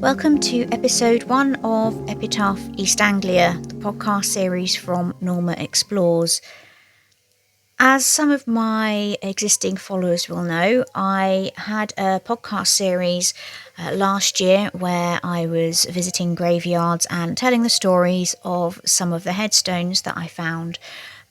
Welcome to episode 1 of Epitaph East Anglia, the podcast series from Norma Explores. As some of my existing followers will know, I had a podcast series last year where I was visiting graveyards and telling the stories of some of the headstones that I found.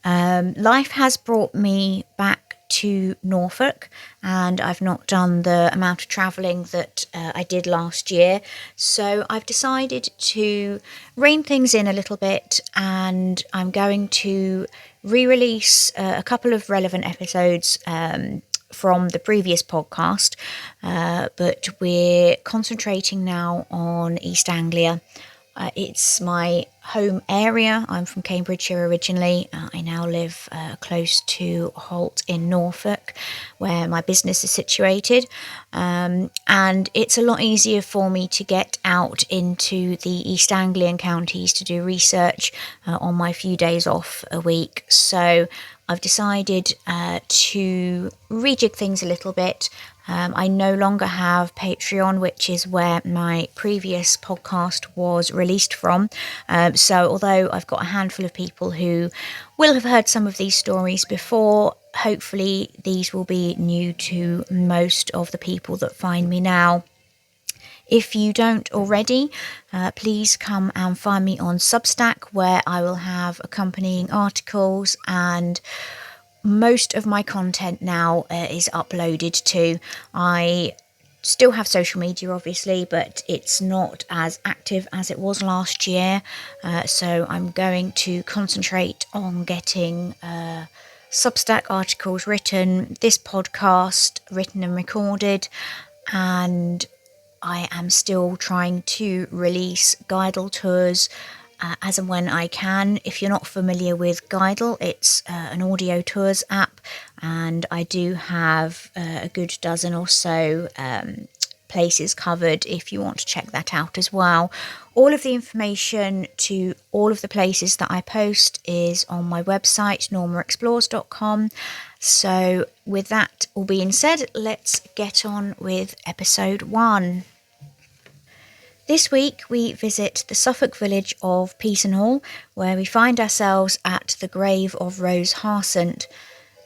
Life has brought me back to Norfolk, and I've not done the amount of travelling that I did last year, so I've decided to rein things in a little bit, and I'm going to re-release a couple of relevant episodes from the previous podcast, but we're concentrating now on East Anglia. It's my home area. I'm from Cambridgeshire originally. I now live close to Holt in Norfolk, where my business is situated. And it's a lot easier for me to get out into the East Anglian counties to do research on my few days off a week. So I've decided to rejig things a little bit. I no longer have Patreon, which is where my previous podcast was released from. So although I've got a handful of people who will have heard some of these stories before, hopefully these will be new to most of the people that find me now. If you don't already, please come and find me on Substack, where I will have accompanying articles, and most of my content now is uploaded to. I still have social media, obviously, but it's not as active as it was last year. So I'm going to concentrate on getting Substack articles written, this podcast written and recorded, and I am still trying to release Guidle tours as and when I can. If you're not familiar with Guidle, it's an audio tours app, and I do have a good dozen or so places covered if you want to check that out as well. All of the information to all of the places that I post is on my website, normaexplores.com. So with that all being said, let's get on with episode 1. This week we visit the Suffolk village of Peasenhall, where we find ourselves at the grave of Rose Harsant,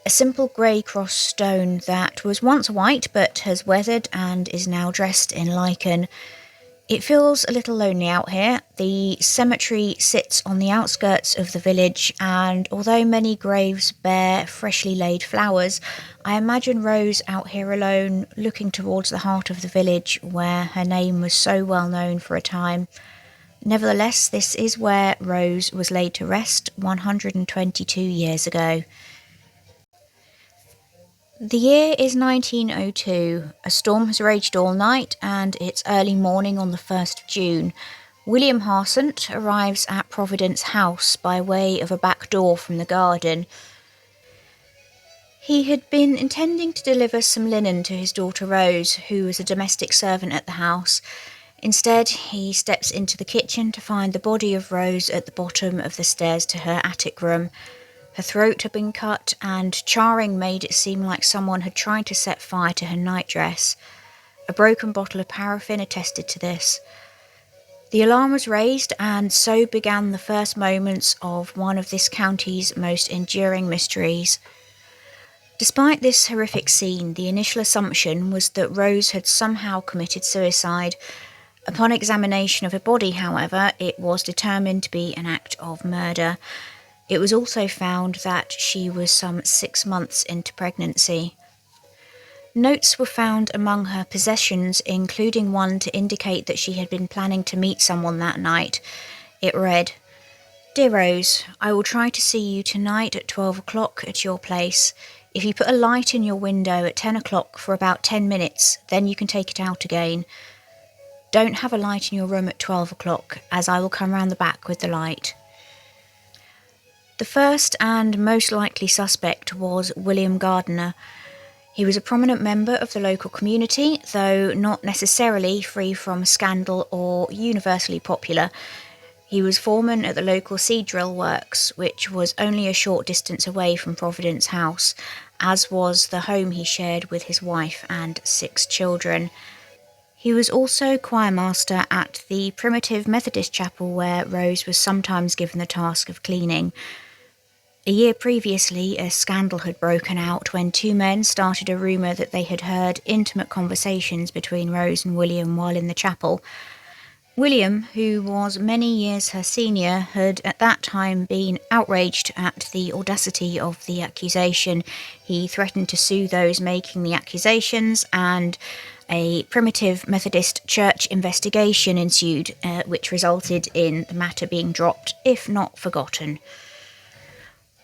a simple grey cross stone that was once white but has weathered and is now dressed in lichen. It feels a little lonely out here. The cemetery sits on the outskirts of the village, and although many graves bear freshly laid flowers, I imagine Rose out here alone, looking towards the heart of the village where her name was so well known for a time. Nevertheless, this is where Rose was laid to rest 122 years ago. The year is 1902. A storm has raged all night, and it's early morning on the 1st of June. William Harsant arrives at Providence House by way of a back door from the garden. He had been intending to deliver some linen to his daughter Rose, who was a domestic servant at the house. Instead, he steps into the kitchen to find the body of Rose at the bottom of the stairs to her attic room. Her throat had been cut, and charring made it seem like someone had tried to set fire to her nightdress. A broken bottle of paraffin attested to this. The alarm was raised, and so began the first moments of one of this county's most enduring mysteries. Despite this horrific scene, the initial assumption was that Rose had somehow committed suicide. Upon examination of her body, however, it was determined to be an act of murder. It was also found that she was some 6 months into pregnancy. Notes were found among her possessions, including one to indicate that she had been planning to meet someone that night. It read, "Dear Rose, I will try to see you tonight at 12 o'clock at your place. If you put a light in your window at 10 o'clock for about 10 minutes, then you can take it out again. Don't have a light in your room at 12 o'clock, as I will come round the back with the light." The first and most likely suspect was William Gardiner. He was a prominent member of the local community, though not necessarily free from scandal or universally popular. He was foreman at the local seed drill works, which was only a short distance away from Providence House, as was the home he shared with his wife and 6 children. He was also choirmaster at the primitive Methodist chapel where Rose was sometimes given the task of cleaning. A year previously, a scandal had broken out when two men started a rumour that they had heard intimate conversations between Rose and William while in the chapel. William, who was many years her senior, had at that time been outraged at the audacity of the accusation. He threatened to sue those making the accusations, and a primitive Methodist church investigation ensued, which resulted in the matter being dropped, if not forgotten.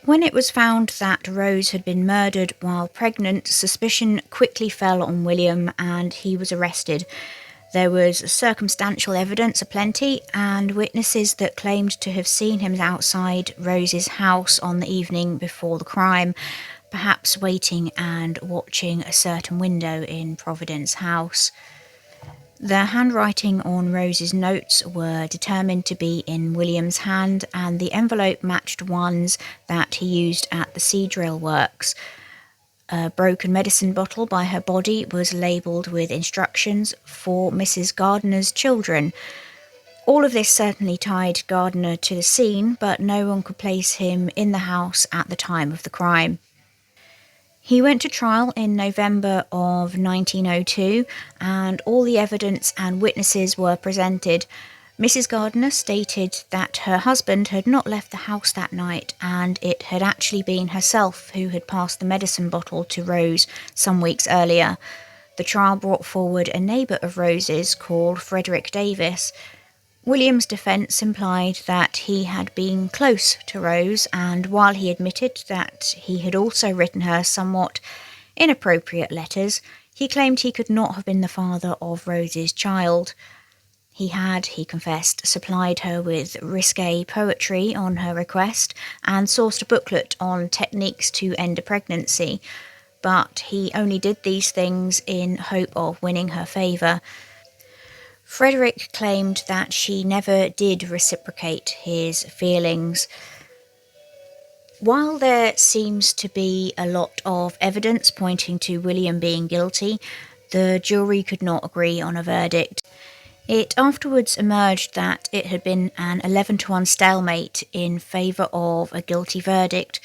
When it was found that Rose had been murdered while pregnant, suspicion quickly fell on William and he was arrested. There was circumstantial evidence aplenty and witnesses that claimed to have seen him outside Rose's house on the evening before the crime, perhaps waiting and watching a certain window in Providence House. The handwriting on Rose's notes were determined to be in William's hand, and the envelope matched ones that he used at the sea drill works. A broken medicine bottle by her body was labelled with instructions for Mrs. Gardiner's children. All of this certainly tied Gardiner to the scene, but no one could place him in the house at the time of the crime. He went to trial in November of 1902, and all the evidence and witnesses were presented. Mrs. Gardiner stated that her husband had not left the house that night, and it had actually been herself who had passed the medicine bottle to Rose some weeks earlier. The trial brought forward a neighbour of Rose's called Frederick Davis. William's defence implied that he had been close to Rose, and while he admitted that he had also written her somewhat inappropriate letters, he claimed he could not have been the father of Rose's child. He had, he confessed, supplied her with risque poetry on her request and sourced a booklet on techniques to end a pregnancy, but he only did these things in hope of winning her favour. Frederick claimed that she never did reciprocate his feelings. While there seems to be a lot of evidence pointing to William being guilty, the jury could not agree on a verdict. It afterwards emerged that it had been an 11-1 stalemate in favour of a guilty verdict.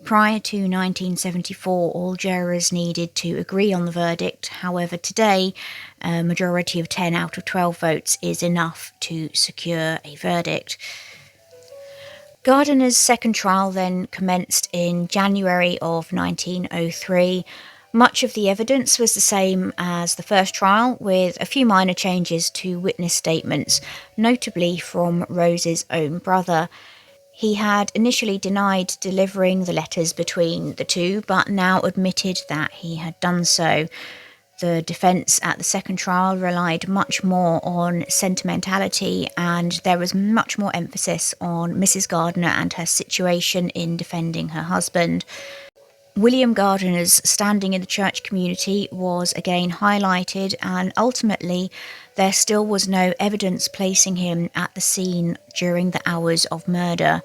Prior to 1974, all jurors needed to agree on the verdict. However, today, a majority of 10 out of 12 votes is enough to secure a verdict. Gardiner's second trial then commenced in January of 1903. Much of the evidence was the same as the first trial, with a few minor changes to witness statements, notably from Rose's own brother. He had initially denied delivering the letters between the two, but now admitted that he had done so. The defence at the second trial relied much more on sentimentality, and there was much more emphasis on Mrs. Gardiner and her situation in defending her husband. William Gardiner's standing in the church community was again highlighted, and ultimately there still was no evidence placing him at the scene during the hours of murder.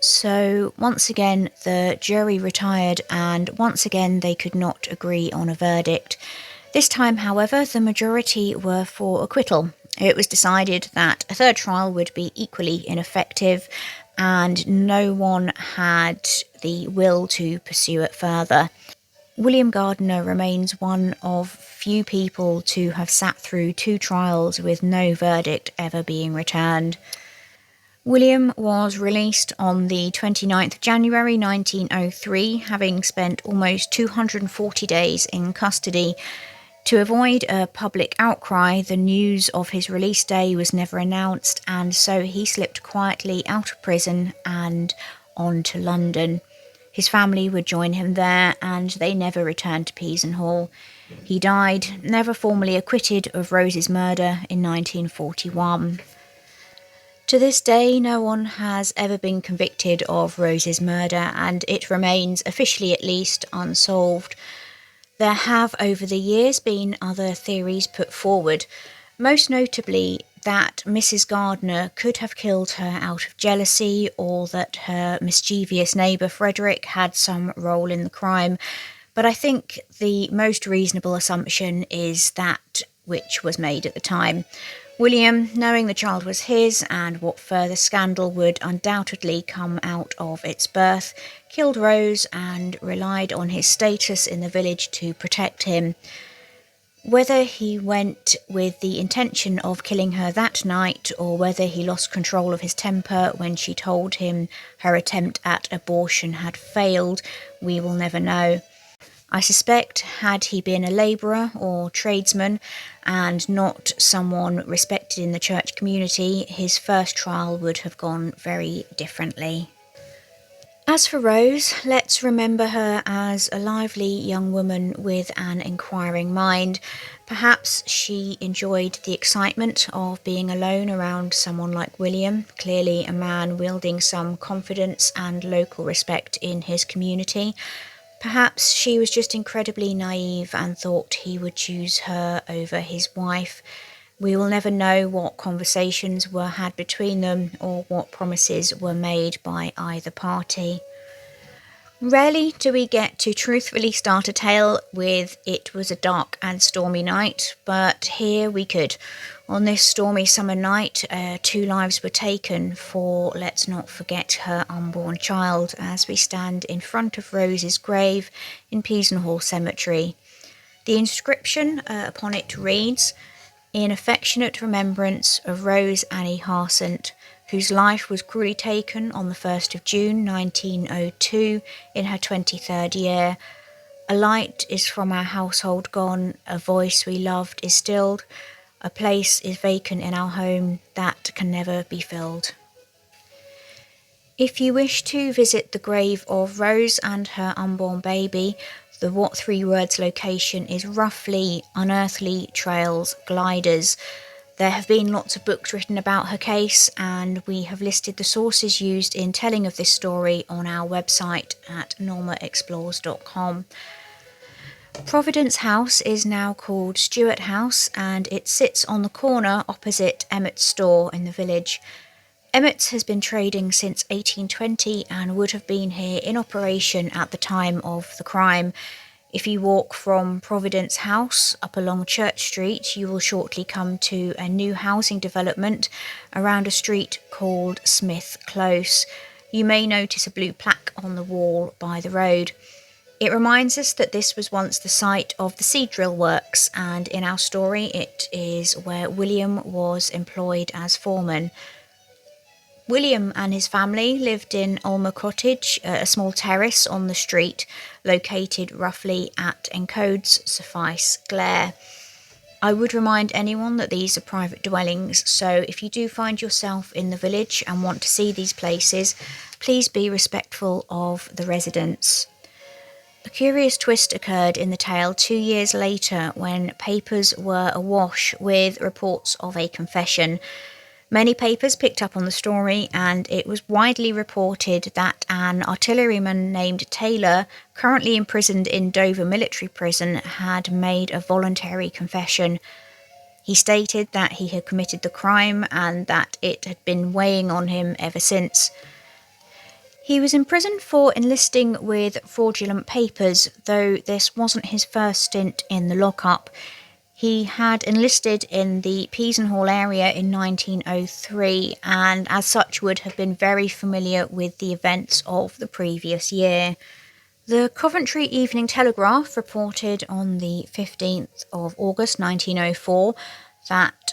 So once again the jury retired, and once again they could not agree on a verdict. This time, however, the majority were for acquittal. It was decided that a third trial would be equally ineffective, and no one had the will to pursue it further. William Gardiner remains one of few people to have sat through two trials with no verdict ever being returned. William was released on the 29th of January 1903, having spent almost 240 days in custody. To avoid a public outcry, the news of his release day was never announced, and so he slipped quietly out of prison and on to London. His family would join him there, and they never returned to Peasenhall. He died, never formally acquitted of Rose's murder, in 1941. To this day, no one has ever been convicted of Rose's murder, and it remains, officially at least, unsolved. There have over the years been other theories put forward, most notably that Mrs. Gardiner could have killed her out of jealousy, or that her mischievous neighbour Frederick had some role in the crime. But I think the most reasonable assumption is that which was made at the time. William, knowing the child was his and what further scandal would undoubtedly come out of its birth, killed Rose and relied on his status in the village to protect him. Whether he went with the intention of killing her that night, or whether he lost control of his temper when she told him her attempt at abortion had failed, we will never know. I suspect had he been a labourer or tradesman and not someone respected in the church community, his first trial would have gone very differently. As for Rose, let's remember her as a lively young woman with an inquiring mind. Perhaps she enjoyed the excitement of being alone around someone like William, clearly a man wielding some confidence and local respect in his community. Perhaps she was just incredibly naive and thought he would choose her over his wife. We will never know what conversations were had between them or what promises were made by either party. Rarely do we get to truthfully start a tale with "it was a dark and stormy night," but here we could. On this stormy summer night, 2 lives were taken for, let's not forget, her unborn child, as we stand in front of Rose's grave in Peasenhall Cemetery. The inscription upon it reads, "In affectionate remembrance of Rose Annie Harsent, whose life was cruelly taken on the 1st of June 1902 in her 23rd year. A light is from our household gone, a voice we loved is stilled, a place is vacant in our home that can never be filled." If you wish to visit the grave of Rose and her unborn baby, the What 3 Words location is roughly Unearthly Trails Gliders. There have been lots of books written about her case, and we have listed the sources used in telling of this story on our website at normaexplores.com. Providence House is now called Stewart House, and it sits on the corner opposite Emmett's store in the village. Emmett's has been trading since 1820 and would have been here in operation at the time of the crime. If you walk from Providence House up along Church Street, you will shortly come to a new housing development around a street called Smith Close. You may notice a blue plaque on the wall by the road. It reminds us that this was once the site of the seed drill works, and in our story it is where William was employed as foreman. William and his family lived in Ulmer Cottage, a small terrace on the street, located roughly at Encode's Suffolk Glare. I would remind anyone that these are private dwellings, so if you do find yourself in the village and want to see these places, please be respectful of the residents. A curious twist occurred in the tale 2 years later when papers were awash with reports of a confession. Many papers picked up on the story, and it was widely reported that an artilleryman named Taylor, currently imprisoned in Dover Military Prison, had made a voluntary confession. He stated that he had committed the crime and that it had been weighing on him ever since. He was imprisoned for enlisting with fraudulent papers, though this wasn't his first stint in the lockup. He had enlisted in the Peasenhall area in 1903 and as such would have been very familiar with the events of the previous year. The Coventry Evening Telegraph reported on the 15th of August 1904 that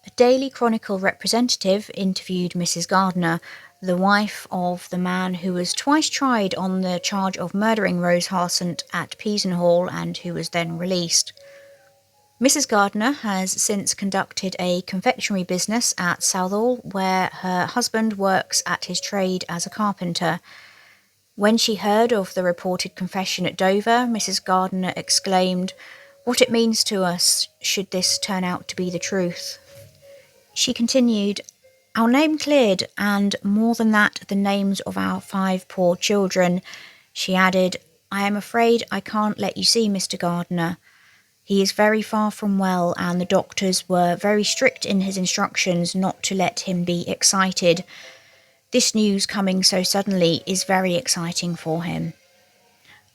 a Daily Chronicle representative interviewed Mrs. Gardner, the wife of the man who was twice tried on the charge of murdering Rose Harsent at Peasenhall and who was then released. Mrs. Gardner has since conducted a confectionery business at Southall, where her husband works at his trade as a carpenter. When she heard of the reported confession at Dover, Mrs. Gardner exclaimed, "What it means to us, should this turn out to be the truth." She continued, "Our name cleared, and more than that, the names of our 5 poor children." She added, "I am afraid I can't let you see Mr. Gardner. He is very far from well, and the doctors were very strict in his instructions not to let him be excited. This news coming so suddenly is very exciting for him."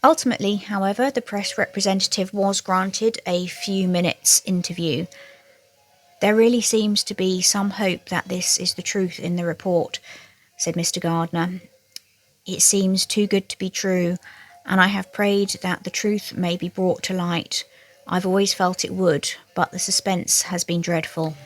Ultimately, however, the press representative was granted a few minutes interview. "There really seems to be some hope that this is the truth in the report," said Mr. Gardner. "It seems too good to be true, and I have prayed that the truth may be brought to light. I've always felt it would, but the suspense has been dreadful."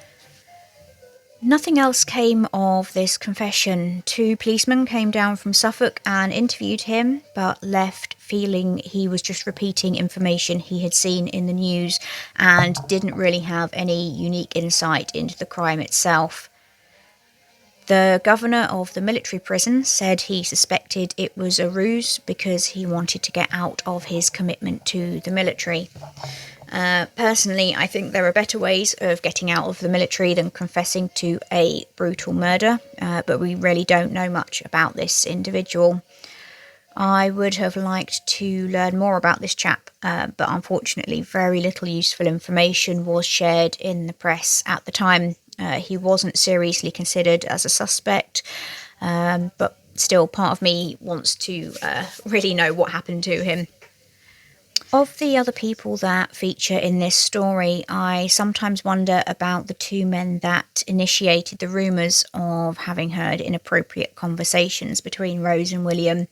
Nothing else came of this confession. 2 policemen came down from Suffolk and interviewed him, but left feeling he was just repeating information he had seen in the news and didn't really have any unique insight into the crime itself. The governor of the military prison said he suspected it was a ruse because he wanted to get out of his commitment to the military. Personally, I think there are better ways of getting out of the military than confessing to a brutal murder, but we really don't know much about this individual. I would have liked to learn more about this chap, but unfortunately very little useful information was shared in the press at the time. He wasn't seriously considered as a suspect, but still part of me wants to really know what happened to him. Of the other people that feature in this story, I sometimes wonder about the 2 men that initiated the rumours of having heard inappropriate conversations between Rose and William.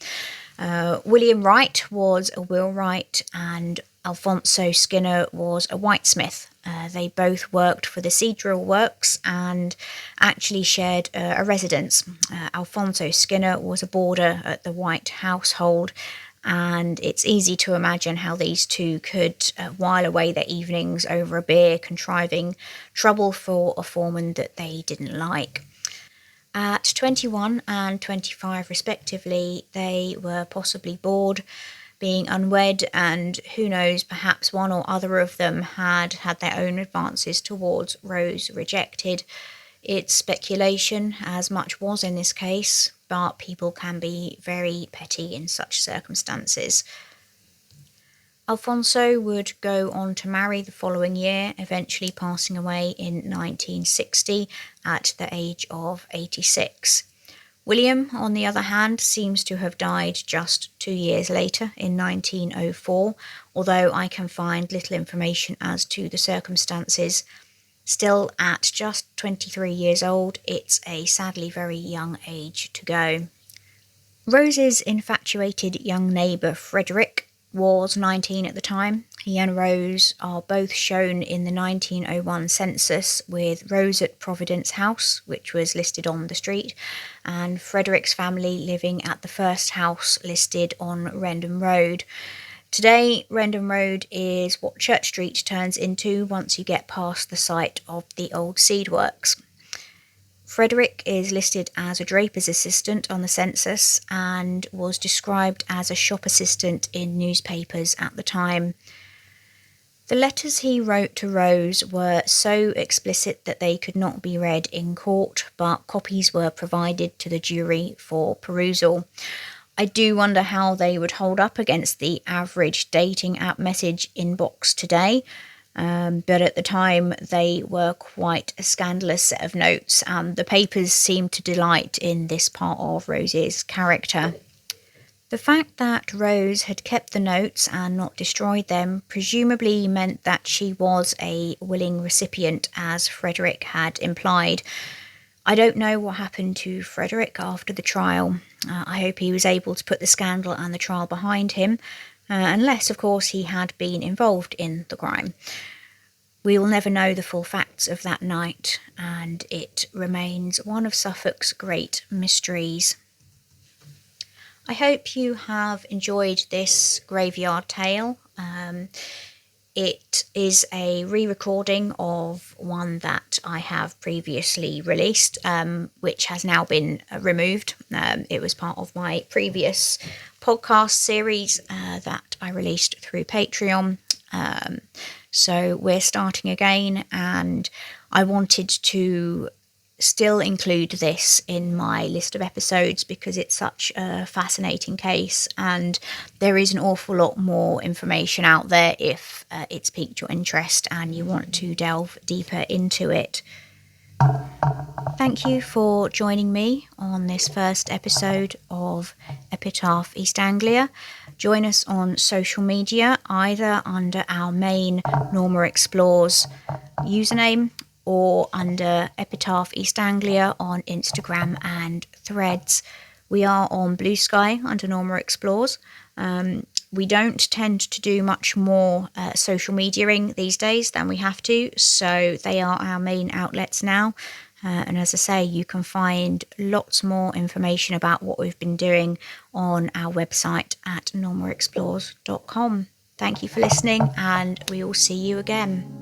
William Wright was a wheelwright and Alfonso Skinner was a whitesmith. They both worked for the Seadrill Works and actually shared a residence. Alfonso Skinner was a boarder at the White household, and it's easy to imagine how these 2 could while away their evenings over a beer, contriving trouble for a foreman that they didn't like. At 21 and 25 respectively, they were possibly bored, being unwed, and who knows, perhaps one or other of them had had their own advances towards Rose rejected. It's speculation, as much was in this case, but people can be very petty in such circumstances. Alfonso would go on to marry the following year, eventually passing away in 1960 at the age of 86. William, on the other hand, seems to have died just 2 years later in 1904, although I can find little information as to the circumstances. Still, at just 23 years old, it's a sadly very young age to go. Rose's infatuated young neighbour Frederick was 19 at the time. He and Rose are both shown in the 1901 census, with Rose at Providence House, which was listed on the street, and Frederick's family living at the first house listed on Rendon Road. Today, Rendon Road is what Church Street turns into once you get past the site of the old seed works. Frederick is listed as a draper's assistant on the census and was described as a shop assistant in newspapers at the time. The letters he wrote to Rose were so explicit that they could not be read in court, but copies were provided to the jury for perusal. I do wonder how they would hold up against the average dating app message inbox today. But at the time, they were quite a scandalous set of notes, and the papers seemed to delight in this part of Rose's character. The fact that Rose had kept the notes and not destroyed them presumably meant that she was a willing recipient, as Frederick had implied. I don't know what happened to Frederick after the trial. I hope he was able to put the scandal and the trial behind him, unless, of course, he had been involved in the crime. We will never know the full facts of that night, and it remains one of Suffolk's great mysteries. I hope you have enjoyed this graveyard tale. It is a re-recording of one that I have previously released, which has now been removed. It was part of my previous podcast series that I released through Patreon. So we're starting again, and I wanted to still include this in my list of episodes because it's such a fascinating case, and there is an awful lot more information out there if it's piqued your interest and you want to delve deeper into it. Thank you for joining me on this first episode of Epitaph East Anglia. Join us on social media, either under our main Norma Explores username or under Epitaph East Anglia on Instagram and Threads. We are on Blue Sky under Norma Explores. We don't tend to do much more social mediaing these days than we have to, so they are our main outlets now. And as I say, you can find lots more information about what we've been doing on our website at normaexplores.com. Thank you for listening, and we will see you again.